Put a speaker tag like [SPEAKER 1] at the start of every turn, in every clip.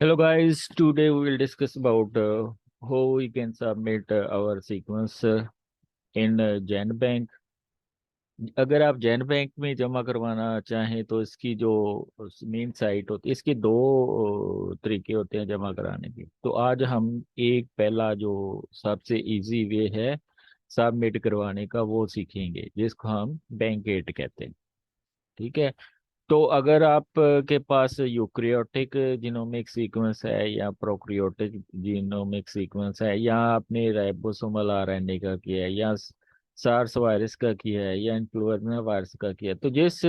[SPEAKER 1] Hello guys, today we will discuss about how we can submit our sequence in GenBank। अगर आप GenBank में जमा करवाना चाहें तो इसकी जो मेन साइट होती है, इसके दो तरीके होते हैं जमा कराने के। तो आज हम एक पहला जो सबसे इजी वे है सबमिट करवाने का वो सीखेंगे, जिसको हम बैंक 8 कहते हैं। ठीक है। तो अगर आप के पास यूक्रियोटिक जीनोमिक सीक्वेंस है या प्रोक्रियोटिक जीनोमिक सीक्वेंस है, या आपने राइबोसोमल आरएनए का किया है, या सार्स वायरस का किया है, या इन्फ्लुएंजा वायरस का किया है, तो जिस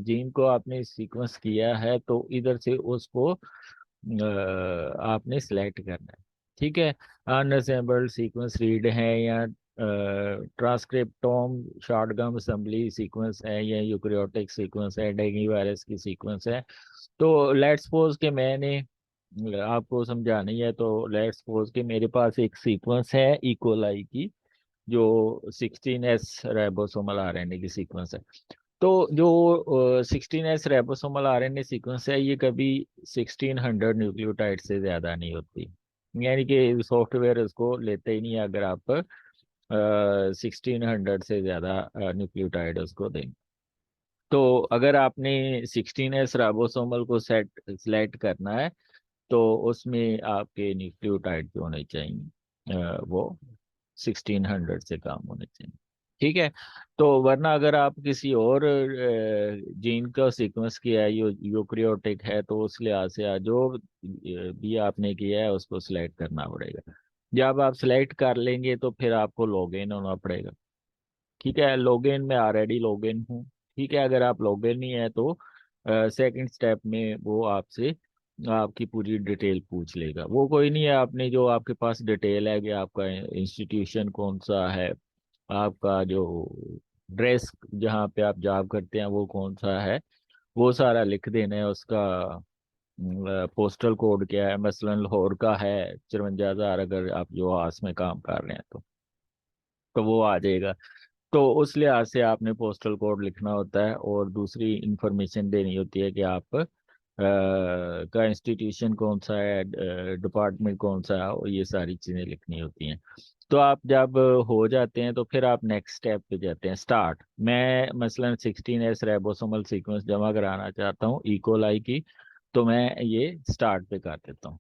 [SPEAKER 1] जीन को आपने सीक्वेंस किया है तो इधर से उसको आपने सिलेक्ट करना है। ठीक है। अनअसेंबल्ड सीक्वेंस रीड है, या ट्रांसक्रिप्टोम शॉर्टगम असेंबली सीक्वेंस है, या यूकैरियोटिक सीक्वेंस है, डेंगू वायरस की सीक्वेंस है। तो लेट्स सपोज कि मैंने आपको समझाना ही है, तो लेट्स सपोज कि मेरे पास एक सीक्वेंस है इकोलाई की, जो 16S राइबोसोमल आरएनए की सीक्वेंस है। तो जो 16S राइबोसोमल आरएनए सीक्वेंस है, ये कभी 1600 न्यूक्लियोटाइड से ज्यादा नहीं होती। यानी कि सॉफ्टवेयर इसको लेते ही नहीं है अगर आप 1600 से ज्यादा न्यूक्लियोटाइड उसको दें। तो अगर आपने 16S राइबोसोमल को सेलेक्ट करना है तो उसमें आपके न्यूक्लियोटाइड जो होने चाहिए वो 1600 से कम होने चाहिए। ठीक है। तो वरना अगर आप किसी और जीन का सीक्वेंस किया है, यूक्रियोटिक है, तो उस लिहाज से जो भी आपने किया है उसको सिलेक्ट करना पड़ेगा। जब आप सिलेक्ट कर लेंगे तो फिर आपको लॉगिन होना पड़ेगा। ठीक है। लॉगिन में ऑलरेडी लॉगिन हूँ। ठीक है। अगर आप लॉगिन नहीं है तो सेकंड स्टेप में वो आपसे आपकी पूरी डिटेल पूछ लेगा। वो कोई नहीं है, आपने जो आपके पास डिटेल है कि आपका इंस्टीट्यूशन कौन सा है, आपका जो ड्रेस जहाँ पे आप जॉब करते हैं वो कौन सा है, वो सारा लिख देना है। उसका पोस्टल कोड क्या है, मसलन लाहौर का है 54,000, अगर आप जो आस में काम कर रहे हैं तो वो आ जाएगा। तो उस लिहाज से आपने पोस्टल कोड लिखना होता है, और दूसरी इंफॉर्मेशन देनी होती है कि आप का इंस्टीट्यूशन कौन सा है, डिपार्टमेंट कौन सा है, और ये सारी चीज़ें लिखनी होती हैं। तो आप जब हो जाते हैं तो फिर आप नेक्स्ट स्टेप पे जाते हैं, स्टार्ट। मैं मसलन 16S राइबोसोमल सीक्वेंस जमा कराना चाहता हूँ इकोलाई की, तो मैं ये स्टार्ट पे कर देता हूँ।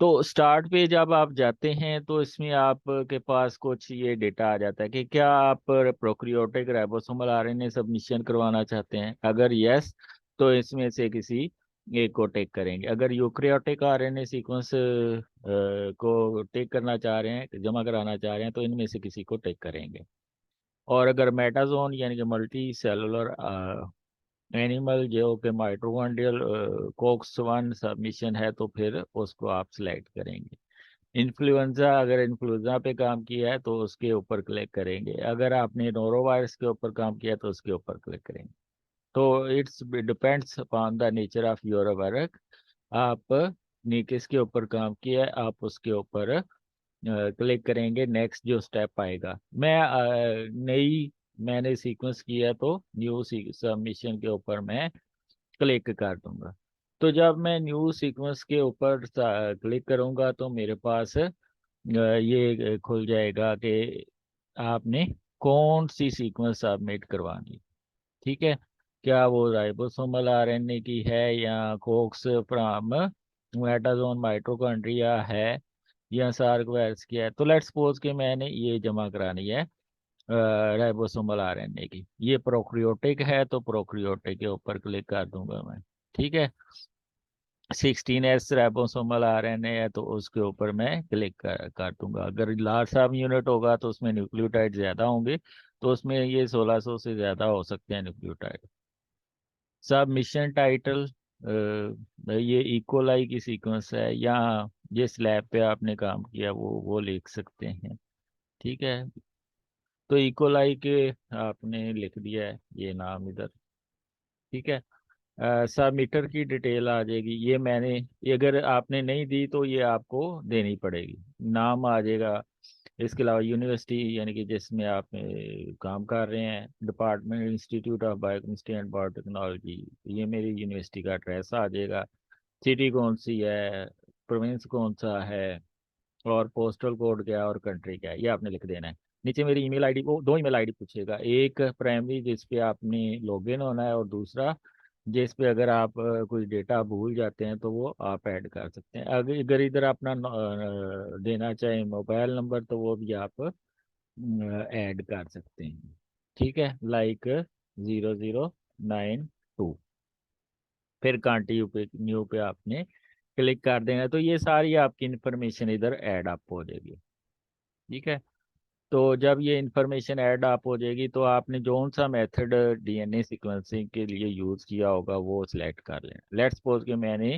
[SPEAKER 1] तो स्टार्ट पे जब आप जाते हैं तो इसमें आपके पास कुछ ये डेटा आ जाता है कि क्या आप प्रोक्रियोटिक राइबोसोमल आरएनए सबमिशन करवाना चाहते हैं। अगर यस, तो इसमें से किसी एक को टेक करेंगे। अगर यूक्रियोटिक आरएनए सीक्वेंस को टेक करना चाह रहे हैं, जमा कराना चाह रहे हैं, तो इनमें से किसी को टेक करेंगे। और अगर मेटाजोन यानी कि मल्टी सेलुलर एनिमल जो कि माइटोकॉन्ड्रियल कोक्स 1 सबमिशन है, तो फिर उसको आप सिलेक्ट करेंगे। इन्फ्लुएंजा, अगर इन्फ्लुएंजा पे काम किया है तो उसके ऊपर क्लिक करेंगे। अगर आपने नोरो वायरस के ऊपर काम किया है तो उसके ऊपर क्लिक करेंगे। तो it's depends upon the nature of your work. आप ने किसके ऊपर काम किया है, आप उसके ऊपर क्लिक करेंगे। नेक्स्ट जो स्टेप आएगा, नई मैंने सीक्वेंस किया तो न्यू सबमिशन के ऊपर मैं क्लिक कर दूंगा। तो जब मैं न्यू सीक्वेंस के ऊपर क्लिक करूंगा तो मेरे पास ये खुल जाएगा कि आपने कौन सी सीक्वेंस सबमिट करवानी। ठीक है। क्या वो राइबोसोमल आरएनए की है, या कोक्स फ्रॉम मेटाजोन माइटोकॉन्ड्रिया है, या सार्क वायरस की है। तो लेट्स सपोज कि मैंने ये जमा करानी है राइबोसोमल आरएनए की, ये प्रोक्रियोटिक है तो प्रोक्रियोटिक के ऊपर क्लिक कर दूंगा मैं। ठीक है। 16S राइबोसोमल आरएनए है तो उसके ऊपर मैं क्लिक कर दूंगा। अगर लार्ज सब यूनिट होगा तो उसमें न्यूक्लियोटाइड ज्यादा होंगे, तो उसमें ये 1600 से ज्यादा हो सकते हैं न्यूक्लियोटाइड। सब मिशन टाइटल, ये इकोलाई की सीक्वेंस है, या जिस लैब पे आपने काम किया वो लिख सकते हैं। ठीक है। तो इकोलाई के आपने लिख दिया है ये नाम इधर। ठीक है। सबमीटर की डिटेल आ जाएगी, ये अगर आपने नहीं दी तो ये आपको देनी पड़ेगी। नाम आ जाएगा। इसके अलावा यूनिवर्सिटी यानी कि जिसमें आप काम कर रहे हैं, department institute of biochemistry and biotechnology, ये मेरी यूनिवर्सिटी का एड्रेस आ जाएगा। सिटी कौन सी है, प्रोविंस कौन सा है, और पोस्टल कोड क्या है, और कंट्री क्या है, ये आपने लिख देना है। नीचे मेरी ईमेल आईडी, वो दो ईमेल आईडी पूछेगा, एक प्राइमरी जिस पे आपने लॉगिन होना है, और दूसरा जिस पे अगर आप कुछ डेटा भूल जाते हैं तो वो आप ऐड कर सकते हैं। अगर इधर अपना देना चाहें मोबाइल नंबर, तो वो भी आप ऐड कर सकते हैं। ठीक है, लाइक 0092, फिर कांटी पे न्यू पे आपने क्लिक कर देना, तो ये सारी आपकी इंफॉर्मेशन इधर ऐड अप हो जाएगी। ठीक है, तो जब ये इंफॉर्मेशन ऐड अप हो जाएगी, तो आपने जौन सा मेथड डीएनए सीक्वेंसिंग के लिए यूज़ किया होगा वो सिलेक्ट कर लेना। लेट्स सपोज कि मैंने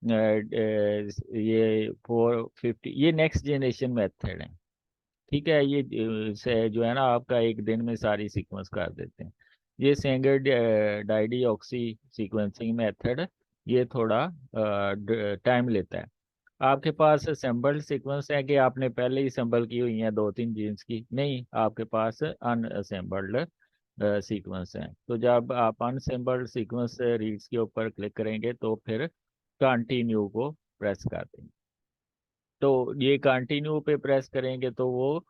[SPEAKER 1] ये 450, ये नेक्स्ट जनरेशन मेथड है। ठीक है, ये से जो है ना आपका एक दिन में सारी सीक्वेंस कर देते हैं। ये सिंगल डाइडी ऑक्सी सीक्वेंसिंग मेथड, ये थोड़ा टाइम लेता है। आपके पास असेंबल्ड सीक्वेंस है कि आपने पहले ही असेंबल की हुई हैं दो तीन जीन्स की? नहीं, आपके पास अनअसेंबल्ड सीक्वेंस है। तो जब आप अनअसेंबल्ड सीक्वेंस रीड्स के ऊपर क्लिक करेंगे, तो फिर कंटिन्यू को प्रेस कर देंगे। तो ये कंटिन्यू पे प्रेस करेंगे तो वो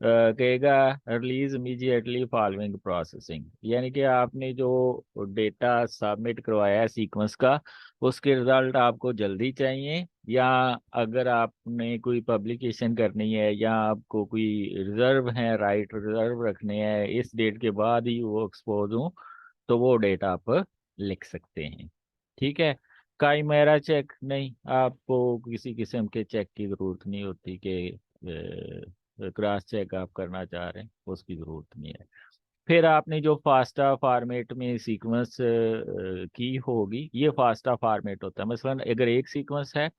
[SPEAKER 1] कहेगा रिलीज इमीडिएटली फॉलोइंग प्रोसेसिंग, यानी कि आपने जो डेटा सबमिट करवाया है सीक्वेंस का, उसके रिजल्ट आपको जल्दी चाहिए, या अगर आपने कोई पब्लिकेशन करनी है, या आपको कोई रिजर्व है, राइट रिजर्व रखने हैं, इस डेट के बाद ही वो एक्सपोज हो, तो वो डेट आप लिख सकते हैं। ठीक है, काइमेरा चेक नहीं, आपको किसी किस्म के चेक की जरूरत नहीं होती कि क्रॉस चेक आप करना चाह रहे हैं, उसकी जरूरत नहीं है। फिर आपने जो फास्टा फॉर्मेट में सीक्वेंस की होगी, ये फास्टा फॉर्मेट होता है। मसलन अगर एक सीक्वेंस है,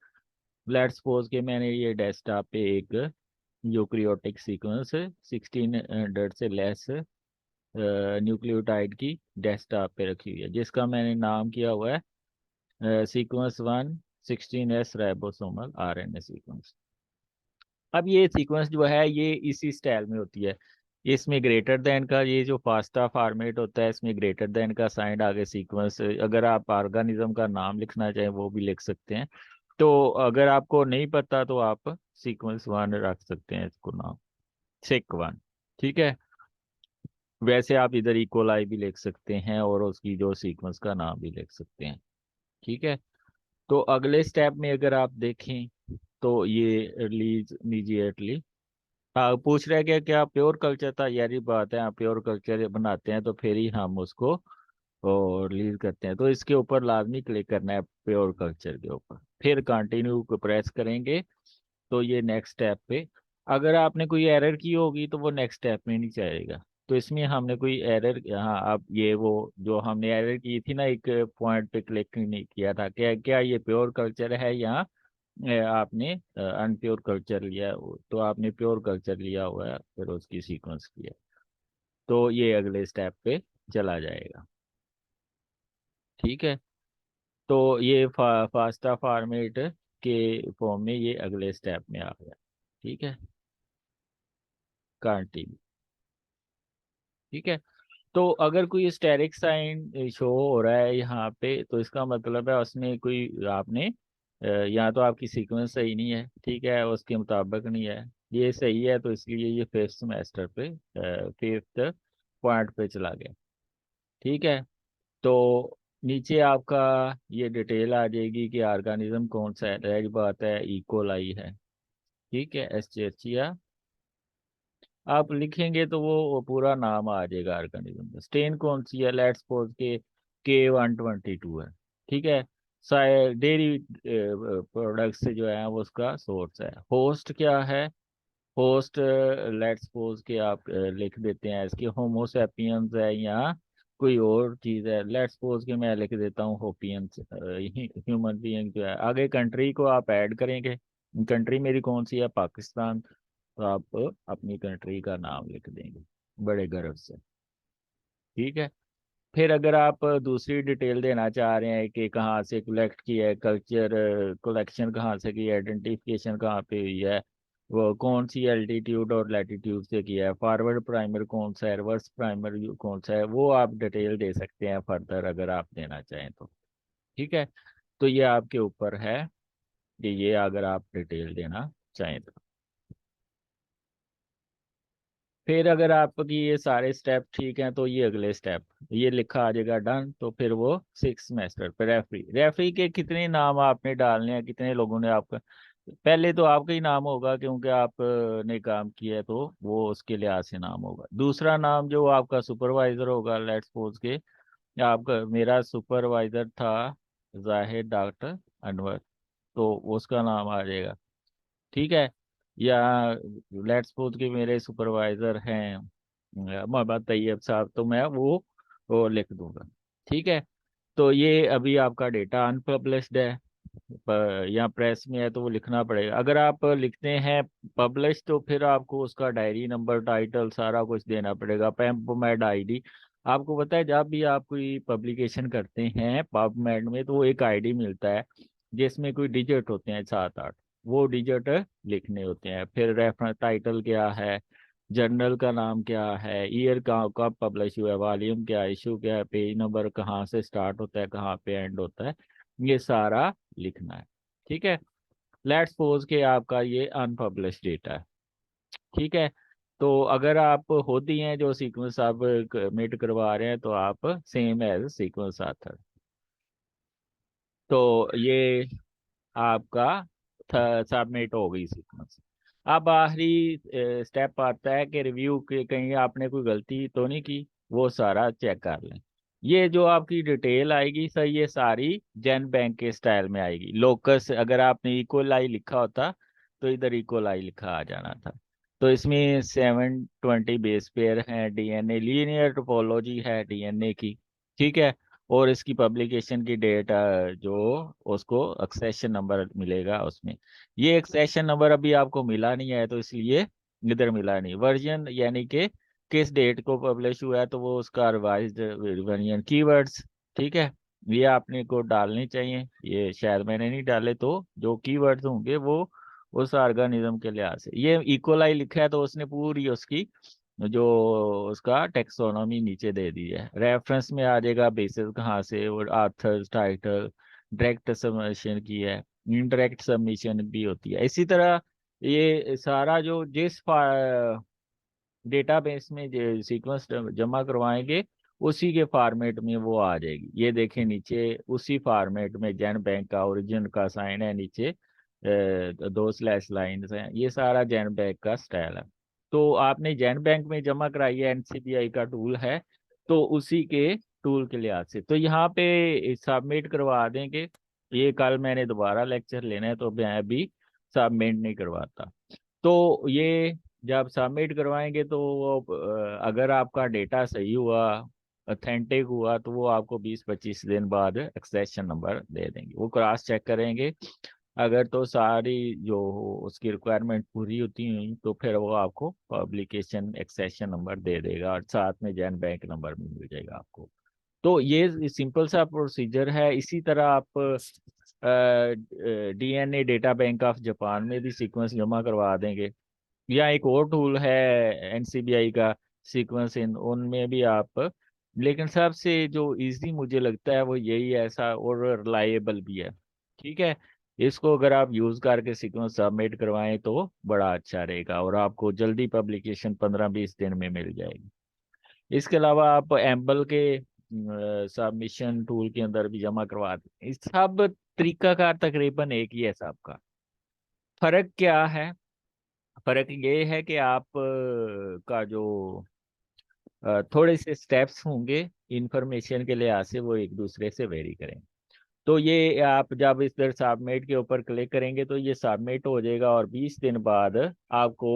[SPEAKER 1] लेट्स सपोज कि मैंने ये डेस्कटॉप पे एक यूक्रियोटिक सीक्वेंस 1600 से लेस न्यूक्लियोटाइड की डेस्कटॉप पे रखी हुई है, जिसका मैंने नाम किया हुआ है sequence 1 16S ribosomal RNA sequence. अब ये सीक्वेंस जो है ये इसी स्टाइल में होती है। इसमें ग्रेटर देन का, ये जो फास्टा फॉर्मेट होता है, इसमें ग्रेटर देन का साइन आगे सीक्वेंस, अगर आप ऑर्गेनिज्म का नाम लिखना चाहें वो भी लिख सकते हैं। तो अगर आपको नहीं पता तो आप सीक्वेंस 1 रख सकते हैं इसको नाम, सिक 1। ठीक है, वैसे आप इधर इकोलाई भी लिख सकते हैं, और उसकी जो सीक्वेंस का नाम भी लिख सकते हैं। ठीक है, तो अगले स्टेप में अगर आप देखें, तो ये रिलीज इमीडिएटली, हाँ पूछ रहे हैं कि क्या प्योर कल्चर था, यारी बात है, आप प्योर कल्चर बनाते हैं तो फिर ही हम उसको और रिलीज करते हैं। तो इसके ऊपर लाजमी क्लिक करना है, प्योर कल्चर के ऊपर, फिर कंटिन्यू को प्रेस करेंगे, तो ये नेक्स्ट स्टेप पे, अगर आपने कोई एरर की होगी तो वो नेक्स्ट स्टेप में नहीं जाएगा। तो इसमें हमने कोई एरर, हाँ अब ये वो जो हमने एरर की थी ना, एक पॉइंट पे क्लिक नहीं किया था, क्या क्या ये प्योर कल्चर है या आपने अनप्योर कल्चर लिया है? तो आपने प्योर कल्चर लिया हुआ है, फिर उसकी सीक्वेंस किया, तो ये अगले स्टेप पे चला जाएगा। ठीक है, तो ये फास्टा फॉर्मेट के फॉर्म में ये अगले स्टेप में आ गया। ठीक है, कंटिन्यू। ठीक है, तो अगर कोई स्टेरिक साइन शो हो रहा है यहाँ पे, तो इसका मतलब है उसमें कोई आपने या तो आपकी सीक्वेंस सही नहीं है, ठीक है, उसके मुताबिक नहीं है। ये सही है, तो इसलिए ये फिफ्थ सेमेस्टर पे फिफ्थ पॉइंट पे चला गया। ठीक है, तो नीचे आपका ये डिटेल आ जाएगी कि ऑर्गेनिज्म कौन सा है, रह बात है इकोलाई है। ठीक है, एस्चेरिचिया आप लिखेंगे तो वो पूरा नाम आ जाएगा ऑर्गेनिज्म का। स्टेन कौन सी है, लेट्स सपोज K122 है। ठीक है, डेयरी प्रोडक्ट्स जो है वो उसका सोर्स है। होस्ट क्या है, होस्ट लेट्स सपोज के आप लिख देते हैं इसके होमोसेपियंस है या कोई और चीज़ है। लेट्स सपोज के मैं लिख देता हूँ होपियंस, ह्यूमन बीइंग जो है। आगे कंट्री को आप ऐड करेंगे, कंट्री मेरी कौन सी है, पाकिस्तान, तो आप अपनी कंट्री का नाम लिख देंगे बड़े गर्व से। ठीक है, फिर अगर आप दूसरी डिटेल देना चाह रहे हैं कि कहाँ से कलेक्ट किया है, कल्चर कलेक्शन कहाँ से की है, आइडेंटिफिकेशन कहाँ पे हुई है, वो कौन सी एल्टीट्यूड और लैटिट्यूड से किया है, फॉरवर्ड प्राइमर कौन सा है, रिवर्स प्राइमर कौन सा है, वो आप डिटेल दे सकते हैं फर्दर अगर आप देना चाहें तो। ठीक है, तो ये आपके ऊपर है कि ये अगर आप डिटेल देना चाहें तो। फिर अगर आपकी ये सारे स्टेप ठीक हैं तो ये अगले स्टेप, ये लिखा आ जाएगा डन। तो फिर वो 6 सेमेस्टर पे रेफरी, रेफरी के कितने नाम आपने डालने हैं, कितने लोगों ने आपका, पहले तो आपका ही नाम होगा क्योंकि आपने काम किया है, तो वो उसके लिहाज से नाम होगा। दूसरा नाम जो आपका सुपरवाइजर होगा, लेट्स सपोज के आपका, मेरा सुपरवाइजर था जाहिद डॉक्टर अनवर, तो उसका नाम आ जाएगा। ठीक है। या लेट्स सपोज कि मेरे सुपरवाइजर हैं मोहम्मद तैयब साहब, तो मैं वो लिख दूंगा। ठीक है। तो ये अभी आपका डेटा अनपब्लिश्ड है, या प्रेस में है तो वो लिखना पड़ेगा। अगर आप लिखते हैं पब्लिश तो फिर आपको उसका डायरी नंबर, टाइटल, सारा कुछ देना पड़ेगा। पबमेड आईडी, आपको पता है जब भी आप कोई पब्लिकेशन करते हैं पबमेड में तो वो एक आईडी मिलता है जिसमें कोई डिजिट होते हैं 7-8, वो डिजिट लिखने होते हैं। फिर रेफरेंस टाइटल क्या है, जर्नल का नाम क्या है, ईयर कहाँ कब पब्लिश हुआ है, वॉल्यूम क्या है, इशू क्या है, पेज नंबर कहाँ से स्टार्ट होता है कहाँ पे एंड होता है, ये सारा लिखना है। ठीक है। लेट्स सपोज कि आपका ये अनपब्लिश्ड डेटा है। ठीक है। तो अगर आप होती हैं जो सीक्वेंस आप मिट करवा रहे हैं तो आप सेम एज सीक्वेंस आथर। तो ये आपका सबमिट हो गई सीक्वेंस। अब आखिरी स्टेप आता है कि रिव्यू के, कहीं आपने कोई गलती तो नहीं की, वो सारा चेक कर लें। ये जो आपकी डिटेल आएगी सर, ये सारी जैन बैंक के स्टाइल में आएगी। लोकस, अगर आपने इक्वलाई लिखा होता तो इधर इक्वलाई लिखा आ जाना था। तो इसमें 720 बेस पेयर है, डीएनए लीनियर टोपोलॉजी है डीएनए की। ठीक है। और इसकी पब्लिकेशन की डेट जो उसको एक्सेशन नंबर मिलेगा उसमें। ये एक्सेशन नंबर अभी आपको मिला नहीं है तो इसलिए इधर मिला नहीं। वर्जन यानी कि किस डेट को पब्लिश हुआ है तो वो उसका रिवाइज्ड वर्जन। कीवर्ड्स, ठीक है, ये आपने को डालने चाहिए, ये शायद मैंने नहीं डाले, तो जो कीवर्ड्स होंगे वो उस ऑर्गेनिज्म के लिहाज से। ये इकोलाई लिखा है तो उसने पूरी उसकी जो उसका टेक्सोनॉमी नीचे दे दी है। रेफरेंस में आ जाएगा बेसिस कहाँ से, और आथर्स, टाइटल, डायरेक्ट सबमिशन की है, इनडायरेक्ट सबमिशन भी होती है। इसी तरह ये सारा जो जिस डेटाबेस में सीक्वेंस जमा करवाएंगे उसी के फॉर्मेट में वो आ जाएगी। ये देखें नीचे उसी फॉर्मेट में जैन बैंक का ओरिजिन का साइन है, नीचे 2 स्लैश लाइन हैं, ये सारा जैन बैंक का स्टाइल है। तो आपने जैन बैंक में जमा कराई है, एनसीबीआई का टूल है, तो उसी के टूल के लिहाज से तो यहाँ पे सबमिट करवा देंगे। ये कल मैंने दोबारा लेक्चर लेना है तो मैं अभी सबमिट नहीं करवाता। तो ये जब सबमिट करवाएंगे तो वो अगर आपका डेटा सही हुआ, ऑथेंटिक हुआ, तो वो आपको 20-25 दिन बाद एक्सेशन नंबर दे देंगे। वो क्रॉस चेक करेंगे, अगर तो सारी जो उसकी रिक्वायरमेंट पूरी होती हुई तो फिर वो आपको पब्लिकेशन एक्सेशन नंबर दे देगा और साथ में जैन बैंक नंबर भी मिल जाएगा आपको। तो ये सिंपल सा प्रोसीजर है। इसी तरह आप DNA data bank of Japan में भी सीक्वेंस जमा करवा देंगे, या एक और टूल है एनसीबीआई का सीक्वेंस इन, उनमें भी आप। लेकिन सबसे जो इजी मुझे लगता है वो यही है, ऐसा और रिलायबल भी है। ठीक है। इसको अगर आप यूज करके सीक्वेंस सबमिट करवाएं तो बड़ा अच्छा रहेगा और आपको जल्दी पब्लिकेशन 15-20 दिन में मिल जाएगी। इसके अलावा आप एम्बल के सबमिशन टूल के अंदर भी जमा करवा दें। इस सब तरीकाकार तकरीबन एक ही है सबका। फर्क क्या है? फर्क ये है कि आप का जो थोड़े से स्टेप्स होंगे इंफॉर्मेशन के लिहाज से वो एक दूसरे से वेरी करें। तो ये आप जब इस तरह सबमिट के ऊपर क्लिक करेंगे तो ये सबमिट हो जाएगा और 20 दिन बाद आपको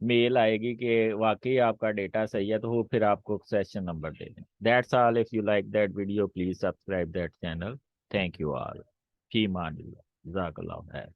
[SPEAKER 1] मेल आएगी कि वाकई आपका डेटा सही है, तो वो फिर आपको सेशन नंबर दे दें। That's all. If you like that video please subscribe that channel. Thank you all. फी मान, जज़ाकल्लाह खैर।